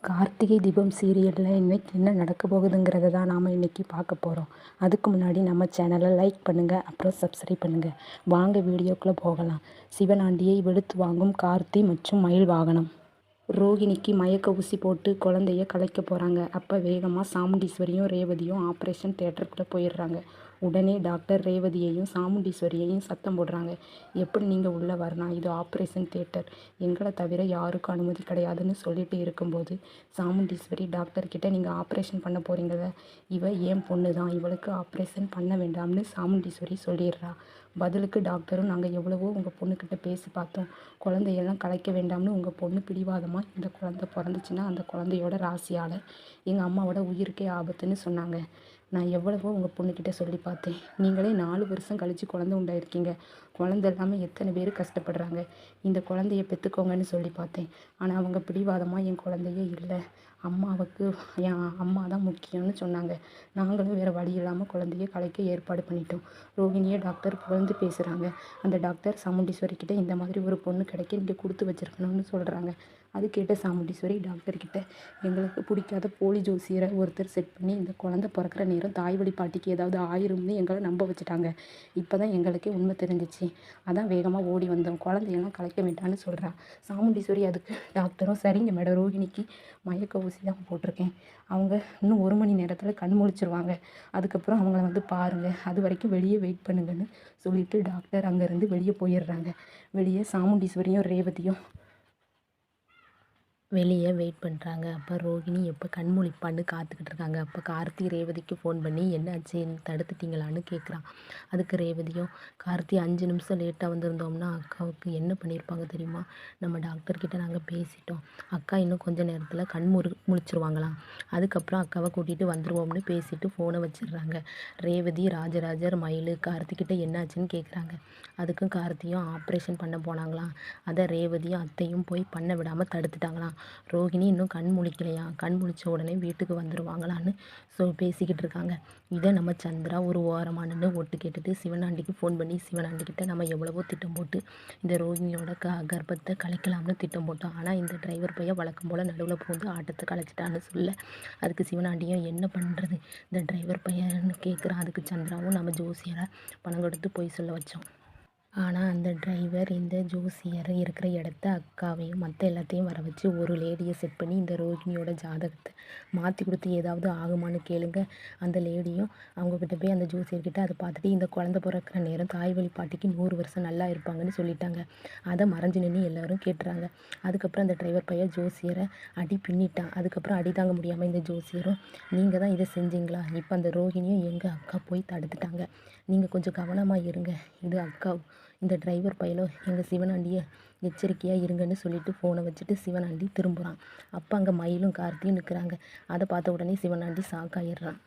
கார்த்திகை தீபம் சீரியலில் இன்னைக்கு என்ன நடக்க போகுதுங்கிறத தான் நாம் இன்றைக்கி பார்க்க போகிறோம். அதுக்கு முன்னாடி நம்ம சேனலை லைக் பண்ணுங்கள், அப்புறம் சப்ஸ்கிரைப் பண்ணுங்கள். வாங்க வீடியோக்குள்ளே போகலாம். சிவனாண்டியை வெளுத்து வாங்கும் கார்த்தி மற்றும் மயில் வாகனம். ரோகிணிக்கு மயக்க ஊசி போட்டு குழந்தைய கலைக்க போகிறாங்க. அப்போ வேகமாக சாமுண்டீஸ்வரியும் ரேவதியும் ஆப்ரேஷன் தியேட்டருக்குள்ளே போயிடுறாங்க. உடனே டாக்டர் ரேவதியையும் சாமுண்டீஸ்வரியையும் சத்தம் போடுறாங்க. எப்படி நீங்கள் உள்ளே வரலாம்? இது ஆப்ரேஷன் தியேட்டர், எங்களை தவிர யாருக்கும் அனுமதி கிடையாதுன்னு சொல்லிட்டு இருக்கும்போது சாமுண்டீஸ்வரி டாக்டர்கிட்ட நீங்கள் ஆப்ரேஷன் பண்ண போகிறீங்கள, இவ ஏன் பொண்ணு தான், இவளுக்கு ஆப்ரேஷன் பண்ண வேண்டாம்னு சாமுண்டீஸ்வரி சொல்லிடுறா. பதிலுக்கு டாக்டரும் நாங்கள் எவ்வளவோ உங்கள் பொண்ணுக்கிட்ட பேசி பார்த்தோம், குழந்தையெல்லாம் கலைக்க வேண்டாம்னு உங்கள் பொண்ணு பிடிவாதமாக இந்த குழந்தை பிறந்துச்சுன்னா அந்த குழந்தையோட ராசியால் எங்கள் அம்மாவோட உயிருக்கே ஆபத்துன்னு சொன்னாங்க. நான் எவ்வளவோ உங்கள் பொண்ணுக்கிட்ட சொல்லி பார்த்தேன். நீங்களே 4 வருஷம் கழித்து குழந்தை உண்டாயிருக்கீங்க. குழந்தை இல்லாமல் எத்தனை பேர் கஷ்டப்படுறாங்க. இந்த குழந்தைய பெற்றுக்கோங்கன்னு சொல்லி பார்த்தேன். ஆனால் அவங்க பிடிவாதமாக என் குழந்தையே இல்லை, அம்மாவுக்கு என் அம்மா தான் முக்கியம்னு சொன்னாங்க. நாங்களும் வேறு வழி இல்லாமல் குழந்தைய கலைக்க ஏற்பாடு பண்ணிட்டோம். ரோகிணியை டாக்டர் புகழ்ந்து பேசுகிறாங்க. அந்த டாக்டர் சாமுண்டீஸ்வரி கிட்ட இந்த மாதிரி ஒரு பொண்ணு கிடைக்க நீங்கள் கொடுத்து வச்சுருக்கணும்னு சொல்கிறாங்க. அது கேட்ட சாமுண்டீஸ்வரி டாக்டர்கிட்ட எங்களுக்கு பிடிக்காத போலி ஜோசியரை ஒருத்தர் செட் பண்ணி இந்த குழந்தை பிறக்கிற நேரம் தாய் வழி பாட்டிக்கு ஏதாவது ஆயிரும்னு எங்களை நம்ப வச்சுட்டாங்க. இப்போ தான் எங்களுக்கே உண்மை தெரிஞ்சிச்சு. அதான் வேகமாக ஓடி வந்தோம். குழந்தையெல்லாம் கலைக்க வேண்டான்னு சொல்கிறா சாமுண்டீஸ்வரி. அதுக்கு டாக்டரும் சரிங்க மேடம், ரோகிணிக்கு மயக்க ஊசி தான் போட்டிருக்கேன். அவங்க இன்னும் 1 மணி நேரத்தில் கண் முழிச்சிருவாங்க. அதுக்கப்புறம் அவங்கள வந்து பாருங்கள், அது வரைக்கும் வெளியே வெயிட் பண்ணுங்கன்னு சொல்லிவிட்டு டாக்டர் அங்கேருந்து வெளியே போயிடுறாங்க. வெளியே சாமுண்டீஸ்வரியும் ரேவதியும் வெளியே வெயிட் பண்ணுறாங்க. அப்போ ரோகிணி எப்போ கண் முழிப்பான்னு காத்துக்கிட்டு இருக்காங்க. அப்போ கார்த்தி ரேவதிக்கு ஃபோன் பண்ணி என்னாச்சு, தடுத்துட்டீங்களான்னு கேட்குறான். அதுக்கு ரேவதியும், கார்த்தி 5 நிமிஷம் லேட்டாக வந்திருந்தோம்னா அக்காவுக்கு என்ன பண்ணியிருப்பாங்க தெரியுமா, நம்ம டாக்டர்கிட்ட நாங்கள் பேசிட்டோம், அக்கா இன்னும் கொஞ்சம் நேரத்தில் கண் முழிச்சிருவாங்களாம், அதுக்கப்புறம் அக்காவை கூட்டிகிட்டு வந்துடுவோம்னு பேசிட்டு ஃபோனை வச்சிடுறாங்க. ரேவதி ராஜராஜர் மயில் கார்த்திக்கிட்ட என்னாச்சுன்னு கேட்குறாங்க. அதுக்கும் கார்த்தியும் ஆப்ரேஷன் பண்ண போனாங்களாம். அதை ரேவதியும் அத்தையும் போய் பண்ண விடாமல் தடுத்துட்டாங்களாம். ரோகிணி இன்னும் கண் முழிக்கலையா, கண் முழிச்ச உடனே வீட்டுக்கு வந்துடுவாங்களான்னு பேசிக்கிட்டு இருக்காங்க. இதை நம்ம சந்திரா ஒரு ஓரமானு ஒட்டு கேட்டுட்டு சிவனாண்டிக்கு ஃபோன் பண்ணி, சிவனாண்டிக்கிட்ட நம்ம எவ்வளவோ திட்டம் போட்டு இந்த ரோகிணியோட கர்ப்பத்தை கலைக்கலாம்னு திட்டம் போட்டோம். ஆனால் இந்த டிரைவர் பையன் வழக்கம் போல் நடுவில் போந்து ஆட்டத்தை கலைச்சிட்டான்னு சொல்ல, அதுக்கு சிவனாண்டியும் என்ன பண்ணுறது இந்த டிரைவர் பையன்னு கேட்குறான். அதுக்கு சந்திராவும் நம்ம ஜோசியரை பணம் கொடுத்து போய் சொல்ல வச்சோம். ஆனால் அந்த டிரைவர் இந்த ஜோசியர் இருக்கிற இடத்த அக்காவையும் மற்ற எல்லாத்தையும் வர வச்சு ஒரு லேடியை செட் பண்ணி இந்த ரோகிணியோட ஜாதகத்தை மாற்றி கொடுத்து ஏதாவது ஆகுமான்னு கேளுங்க. அந்த லேடியும் அவங்கக்கிட்ட போய் அந்த ஜோசியர்கிட்ட அதை பார்த்துட்டு இந்த குழந்தை பிறக்கிற நேரம் தாய் வழி பாட்டிக்கு 100 வருஷம் நல்லா இருப்பாங்கன்னு சொல்லிட்டாங்க. அதை மறைஞ்சு நின்று எல்லோரும் கேட்டுறாங்க. அதுக்கப்புறம் அந்த டிரைவர் பையன் ஜோசியரை அடி பின்னிட்டான். அதுக்கப்புறம் அடி தாங்க முடியாமல் இந்த ஜோசியரும், நீங்கள் தான் இதை செஞ்சீங்களா, இப்போ அந்த ரோகிணியும் எங்கள் அக்கா போய் தடுத்துட்டாங்க, நீங்கள் கொஞ்சம் கவனமாக இருங்க, இது அக்கா, இந்த டிரைவர் பையலோ எங்கள் சிவனாண்டியை எச்சரிக்கையாக இருங்கன்னு சொல்லிட்டு ஃபோனை வச்சுட்டு சிவனாண்டி திரும்புகிறான். அப்போ அங்கே மயிலும் கார்த்தியும் நிற்கிறாங்க. அதை பார்த்த உடனே சிவனாண்டி சாக்காயிடுறான்.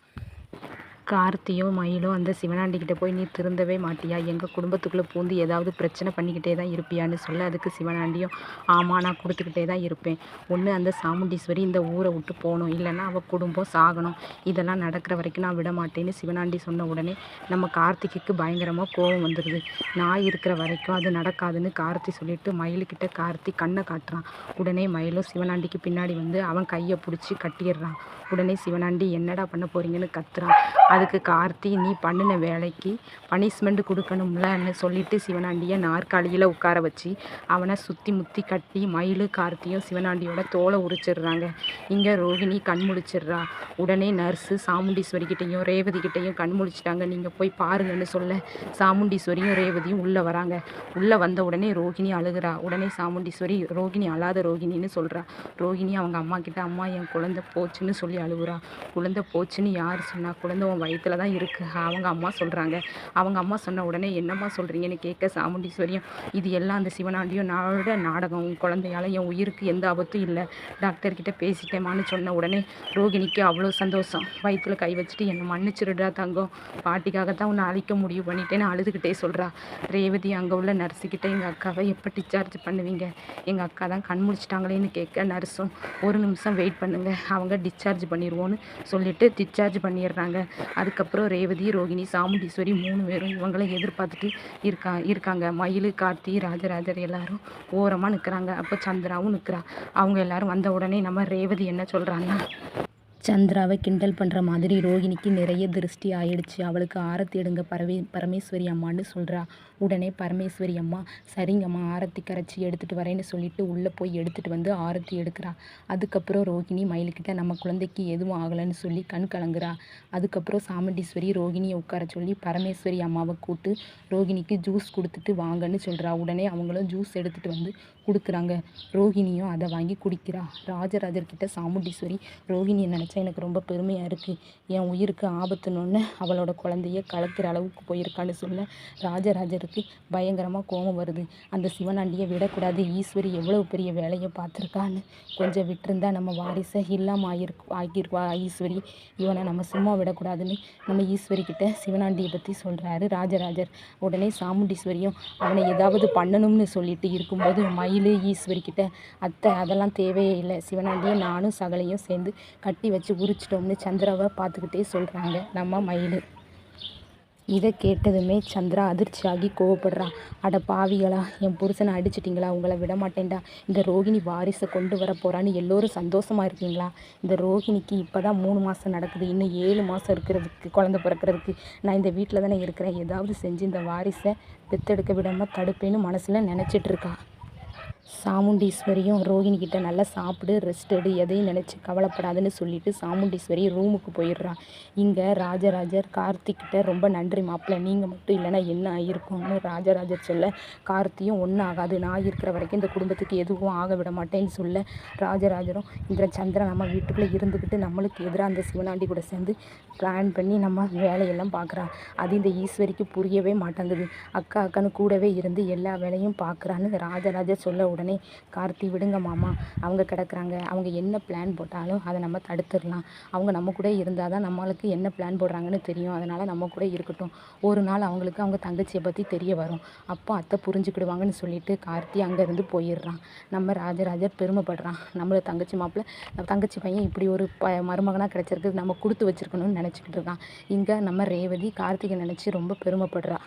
கார்த்தியும் மயிலும் அந்த சிவனாண்டிக்கிட்ட போய் நீ திருந்தவே மாட்டியா, எங்கள் குடும்பத்துக்குள்ளே பூந்து ஏதாவது பிரச்சனை பண்ணிக்கிட்டே தான் இருப்பியான்னு சொல்ல, அதுக்கு சிவனாண்டியும் ஆமாம் நான் கொடுத்துக்கிட்டே தான் இருப்பேன், ஒன்று அந்த சாமுண்டீஸ்வரி இந்த ஊரை விட்டு போகணும், இல்லைன்னா அவள் குடும்பம் சாகணும், இதெல்லாம் நடக்கிற வரைக்கும் நான் விட மாட்டேன்னு சிவனாண்டி சொன்ன உடனே நம்ம கார்த்திக்கு பயங்கரமாக கோபம் வந்துடுது. நான் இருக்கிற வரைக்கும் அது நடக்காதுன்னு கார்த்தி சொல்லிட்டு மயிலுக்கிட்ட கார்த்தி கண்ணை காட்டுறான். உடனே மயிலும் சிவனாண்டிக்கு பின்னாடி வந்து அவன் கையை பிடிச்சி கட்டிடுறான். உடனே சிவனாண்டி என்னடா பண்ண போகிறீங்கன்னு கத்துறான். அதுக்கு கார்த்தி நீ பண்ணின வேலைக்கு பனிஷ்மெண்ட் கொடுக்கணும்லன்னு சொல்லிட்டு சிவனாண்டியை நாற்காலியில் உட்கார வச்சு அவனை சுற்றி முற்றி கட்டி மயிலு கார்த்தியும் சிவனாண்டியோட தோலை உரிச்சிடுறாங்க. இங்கே ரோகிணி கண் முழிச்சிடுறா. உடனே நர்ஸு சாமுண்டீஸ்வரிக்கிட்டையும் ரேவதிக்கிட்டையும் கண் முழிச்சிட்டாங்க, நீங்கள் போய் பாருங்கன்னு சொல்ல சாமுண்டீஸ்வரியும் ரேவதியும் உள்ளே வராங்க. உள்ளே வந்த உடனே ரோகிணி அழுகிறா. உடனே சாமுண்டீஸ்வரி ரோகிணி அழாத ரோகிணின்னு சொல்கிறா. ரோகிணி அவங்க அம்மா கிட்ட அம்மா என் குழந்தை போச்சுன்னு சொல்லி அழுகுறா. குழந்தை போச்சுன்னு யார் சொன்னா, குழந்தை உன் வயிற்றில் தான் இருக்குது அவங்க அம்மா சொல்கிறாங்க. அவங்க அம்மா சொன்ன உடனே என்னம்மா சொல்கிறீங்கன்னு கேட்க சாமுண்டீஸ்வரியும், இது எல்லாம் அந்த சிவனாண்டியும் நாடகம், உன் குழந்தையால் என் உயிருக்கு எந்த ஆபத்தும் இல்லை, டாக்டர்கிட்ட பேசிட்டேமான்னு சொன்ன உடனே ரோகிணிக்கு அவ்வளோ சந்தோஷம். வயிற்றில் கை வச்சுட்டு என்னை மன்னிச்சிருடா தங்கம், பாட்டிக்காகத்தான் உன்னை அழிக்க முடிவு பண்ணிட்டேன்னு அழுதுகிட்டே சொல்கிறா. ரேவதி அங்கே உள்ள நர்ஸுக்கிட்ட எங்கள் அக்காவை எப்போ டிஸ்சார்ஜ் பண்ணுவீங்க, எங்கள் அக்கா தான் கண் முழிச்சிட்டாங்களேன்னு கேட்க நர்ஸும் 1 நிமிஷம் வெயிட் பண்ணுங்கள் அவங்க டிஸ்சார்ஜ் பண்ணிடுவோன்னு சொல்லிட்டு டிஸ்சார்ஜ் பண்ணிடுறாங்க. அதுக்கப்புறம் ரேவதி, ரோகிணி, சாமுண்டீஸ்வரி 3 பேரும் இவங்கள எதிர்பார்த்துட்டு இருக்காங்க. மயில், கார்த்தி, ராஜராஜர் எல்லாரும் ஓரமாக நிற்கிறாங்க. அப்போ சந்திராவும் நிற்கிறா. அவங்க எல்லாரும் வந்த உடனே நம்ம ரேவதி என்ன சொல்கிறாங்கன்னா, சந்திராவை கிண்டல் பண்ணுற மாதிரி ரோகிணிக்கு நிறைய திருஷ்டி ஆயிடுச்சு. அவளுக்கு ஆரத்தி எடுங்க பரமேஸ்வரி அம்மான்னு சொல்கிறா. உடனே பரமேஸ்வரி அம்மா சரிங்கம்மா ஆரத்தி கரைச்சி எடுத்துகிட்டு வரேன்னு சொல்லிட்டு உள்ளே போய் எடுத்துகிட்டு வந்து ஆரத்தி எடுக்கிறா. அதுக்கப்புறம் ரோகிணி மயிலுக்கிட்ட நம்ம குழந்தைக்கு எதுவும் ஆகலைன்னு சொல்லி கண் கலங்குறா. அதுக்கப்புறம் சாமுண்டீஸ்வரி ரோகிணியை உட்கார சொல்லி பரமேஸ்வரி அம்மாவை கூப்பிட்டு ரோகிணிக்கு ஜூஸ் கொடுத்துட்டு வாங்கன்னு சொல்கிறா. உடனே அவங்களும் ஜூஸ் எடுத்துகிட்டு வந்து கொடுக்குறாங்க. ரோகிணியும் அதை வாங்கி குடிக்கிறா. ராஜராஜர்கிட்ட சாமுண்டீஸ்வரி, ரோகிணியை நினச்சா எனக்கு ரொம்ப பெருமையாக இருக்குது. என் உயிருக்கு ஆபத்துனோன்னு அவளோட குழந்தைய கலக்கிற அளவுக்கு போயிருக்கான்னு சொல்ல ராஜராஜருக்கு பயங்கரமாக கோபம் வருது. அந்த சிவனாண்டியை விடக்கூடாது, ஈஸ்வரி எவ்வளோ பெரிய வேலையை பார்த்துருக்கான்னு, கொஞ்சம் விட்டுருந்தா நம்ம வாரிசை இல்லாமல் ஆகிருவா ஈஸ்வரி, இவனை நம்ம சும்மா விடக்கூடாதுன்னு நம்ம ஈஸ்வரிக்கிட்ட சிவனாண்டியை பற்றி சொல்கிறாரு ராஜராஜர். உடனே சாமுண்டீஸ்வரியும் அவனை ஏதாவது பண்ணணும்னு சொல்லிட்டு இருக்கும்போது மயில் ஈஸ்வரிக்கிட்ட, அத்தை அதெல்லாம் தேவையே இல்லை, சிவனாண்டியை நானும் சகலையும் சேர்ந்து கட்டி வச்சு உரிச்சிட்டோம்னு சந்திராவை பார்த்துக்கிட்டே சொல்கிறாங்க நம்ம மயில். இதை கேட்டதுமே சந்திரா அதிர்ச்சியாகி கோவப்படுறா. அட பாவிகளா, என் புருஷனை அடிச்சிட்டிங்களா, உங்களை விட மாட்டேன்டா, இந்த ரோகிணி வாரிசை கொண்டு வர போகிறான்னு எல்லோரும் சந்தோஷமாக இருக்கீங்களா? இந்த ரோகிணிக்கு இப்போ தான் 3 மாதம் நடக்குது, இன்னும் 7 மாதம் இருக்கிறதுக்கு, குழந்தை பிறக்கிறதுக்கு நான் இந்த வீட்டில் தானே இருக்கிறேன், ஏதாவது செஞ்சு இந்த வாரிசை பெத்தெடுக்க விடாமல் தடுப்பேன்னு மனசில் நினச்சிட்டு இருக்கா. சாமுண்டீஸ்வரியும் ரோகிணிக்கிட்ட நல்லா சாப்பிடு, ரெஸ்ட் எடு, எதையும் நினச்சி கவலைப்படாதுன்னு சொல்லிட்டு சாமுண்டீஸ்வரி ரூமுக்கு போயிடுறா. இங்கே ராஜராஜர் கார்த்திக்கிட்ட ரொம்ப நன்றி மாப்பிள்ளை, நீங்கள் மட்டும் இல்லைன்னா என்ன ஆகிருக்கும்னு ராஜராஜர் சொல்ல, கார்த்தியும் ஒன்றும் ஆகாது, நான் இருக்கிற வரைக்கும் இந்த குடும்பத்துக்கு எதுவும் ஆக விட மாட்டேன்னு சொல்ல, ராஜராஜரும் இந்த சந்திரன் நம்ம வீட்டுக்குள்ளே இருந்துக்கிட்டு நம்மளுக்கு எதிராக அந்த சிவனாண்டி கூட சேர்ந்து பிளான் பண்ணி நம்ம வேலையெல்லாம் பார்க்குறா. அது இந்த ஈஸ்வரிக்கு புரியவே மாட்டேங்குது. அக்கா அக்கான்னு கூடவே இருந்து எல்லா வேலையும் பார்க்குறான்னு ராஜராஜர் சொல்ல, உடனே கார்த்தி விடுங்க மாமா, அவங்க கிடக்குறாங்க, அவங்க என்ன பிளான் போட்டாலும் அதை நம்ம தடுத்துடலாம், அவங்க நம்ம கூட இருந்தால் தான் நம்மளுக்கு என்ன பிளான் போடுறாங்கன்னு தெரியும், அதனால் நம்ம கூட இருக்கட்டும், ஒரு நாள் அவங்களுக்கு அவங்க தங்கச்சியை பற்றி தெரிய வரும், அப்போ அத்தை புரிஞ்சுக்கிடுவாங்கன்னு சொல்லிட்டு கார்த்தி அங்கேருந்து போயிடுறான். நம்ம ராஜராஜர் பெருமைப்படுறான், நம்மளை தங்கச்சி மாப்பிள்ளை தங்கச்சி பையன் இப்படி ஒரு மருமகனாக கிடச்சிருக்கு, நம்ம கொடுத்து வச்சுருக்கணும்னு நினச்சிக்கிட்டு இருக்கான். இங்கே நம்ம ரேவதி கார்த்திகை நினச்சி ரொம்ப பெருமைப்படுறா.